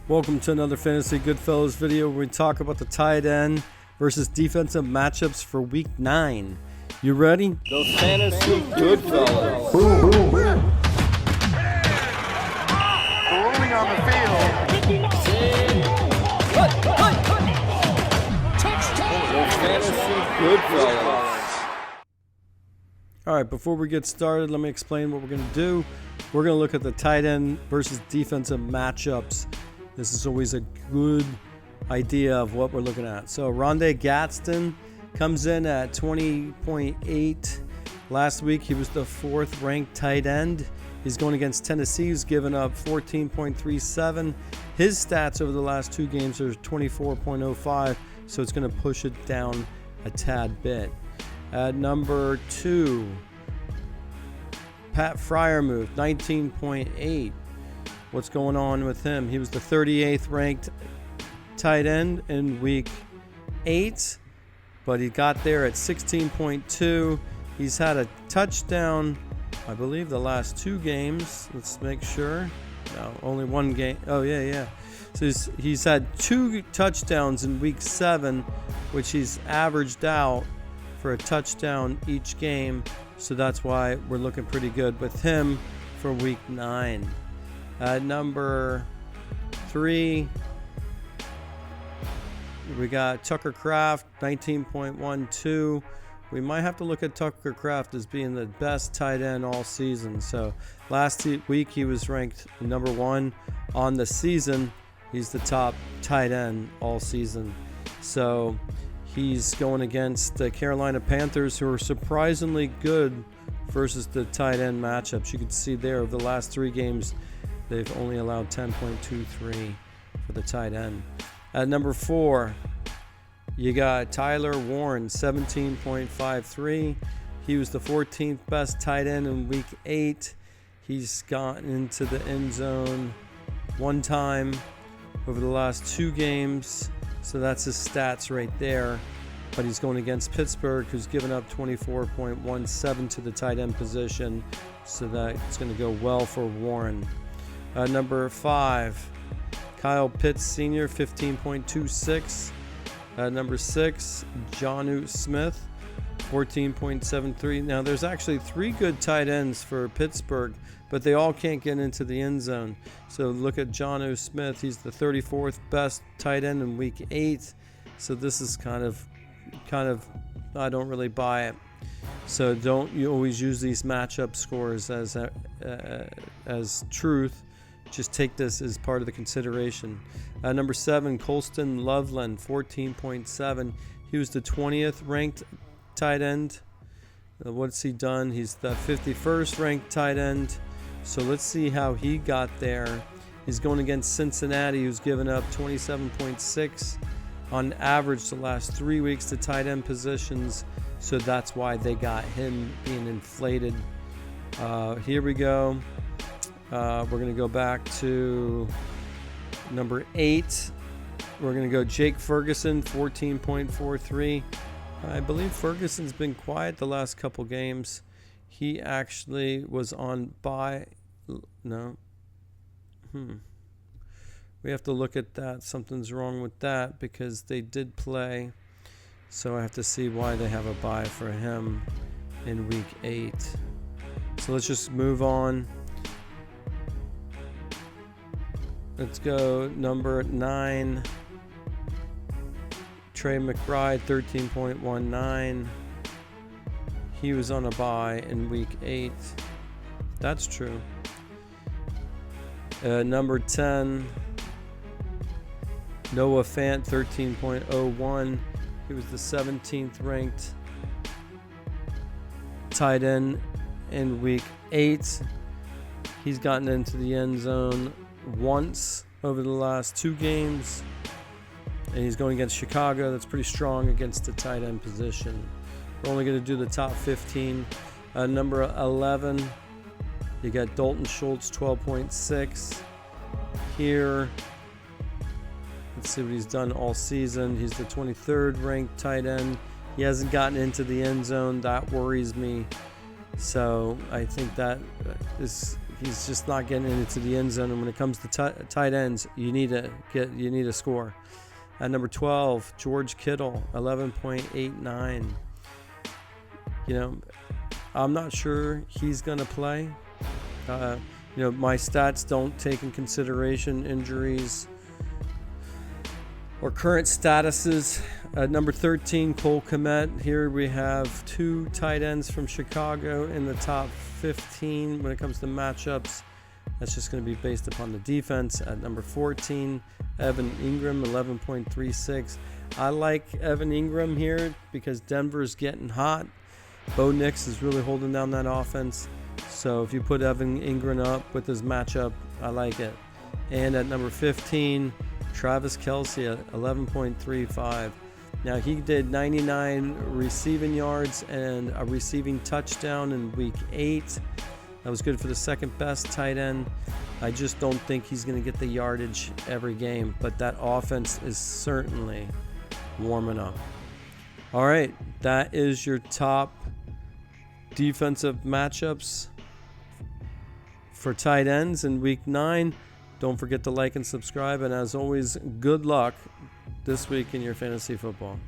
Welcome to another Fantasy Goodfellas video where we talk about the tight end versus defensive matchups for Week 9. You ready? Those Fantasy Goodfellas. Boom, boom, boom. Rolling on the field. Those Fantasy Goodfellas. All right, before we get started, let me explain what we're going to do. We're going to look at the tight end versus defensive matchups. This is always a good idea of what we're looking at. So Oronde Gadsden comes in at 20.8. Last week, he was the 4th ranked tight end. He's going against Tennessee, who's given up 14.37. His stats over the last 2 games are 24.05, so it's going to push it down a tad bit. At number 2, Pat Freiermuth, 19.8. What's going on with him? He was the 38th ranked tight end in week 8, but he got there at 16.2. He's had a touchdown, I believe, the last 2 games. Let's make sure. No, only 1 game. Oh, yeah. So he's had 2 touchdowns in week 7, which he's averaged out for a touchdown each game. So that's why we're looking pretty good with him for week 9. At number 3, we got Tucker Kraft, 19.12. We might have to look at Tucker Kraft as being the best tight end all season. So last week he was ranked number 1 on the season. He's the top tight end all season. So he's going against the Carolina Panthers, who are surprisingly good versus the tight end matchups. You can see there over the last 3 games, they've only allowed 10.23 for the tight end. At number 4, you got Tyler Warren, 17.53. He was the 14th best tight end in week 8. He's gotten into the end zone 1 time over the last 2 games. So that's his stats right there. But he's going against Pittsburgh, who's given up 24.17 to the tight end position. So that's going to go well for Warren. Number 5, Kyle Pitts Sr., 15.26. Number 6, Jonnu Smith, 14.73. Now, there's actually 3 good tight ends for Pittsburgh, but they all can't get into the end zone. So look at Jonnu Smith. He's the 34th best tight end in week 8. So this is kind of I don't really buy it. So don't you always use these matchup scores as truth. Just take this as part of the consideration. Number 7, Colston Loveland, 14.7. He was the 20th ranked tight end. What's he done? He's the 51st ranked tight end. So let's see how he got there. He's going against Cincinnati, who's given up 27.6 on average the last 3 weeks to tight end positions. So that's why they got him being inflated. Here we go. We're going to go back to number 8. We're going to go Jake Ferguson, 14.43. I believe Ferguson's been quiet the last couple games. He actually was on bye. No. We have to look at that. Something's wrong with that because they did play. So I have to see why they have a bye for him in week 8. So let's just move on. Let's go number 9, Trey McBride, 13.19. He was on a bye in week 8. That's true. Number 10, Noah Fant, 13.01. He was the 17th ranked tight end in week 8. He's gotten into the end zone once over the last 2 games, and he's going against Chicago. That's pretty strong against the tight end position. We're only going to do the top 15. Number 11, you got Dalton Schultz, 12.6 here. Let's see what he's done all season. He's the 23rd ranked tight end. He hasn't gotten into the end zone. That worries me. So I think that is He's just not getting into the end zone. And when it comes to tight ends, you need a score. At number 12, George Kittle, 11.89. I'm not sure he's going to play. My stats don't take in consideration injuries or current statuses. At number 13, Cole Kmet. Here we have 2 tight ends from Chicago in the top 15 when it comes to matchups. That's just going to be based upon the defense. At number 14, Evan Ingram, 11.36. I like Evan Ingram here because Denver's getting hot. Bo Nix is really holding down that offense. So if you put Evan Ingram up with his matchup, I like it. And at number 15, Travis Kelce at 11.35. Now, he did 99 receiving yards and a receiving touchdown in week 8. That was good for the second best tight end. I just don't think he's going to get the yardage every game, but that offense is certainly warming up. All right, that is your top defensive matchups for tight ends in week 9. Don't forget to like and subscribe, and as always, good luck this week in your fantasy football.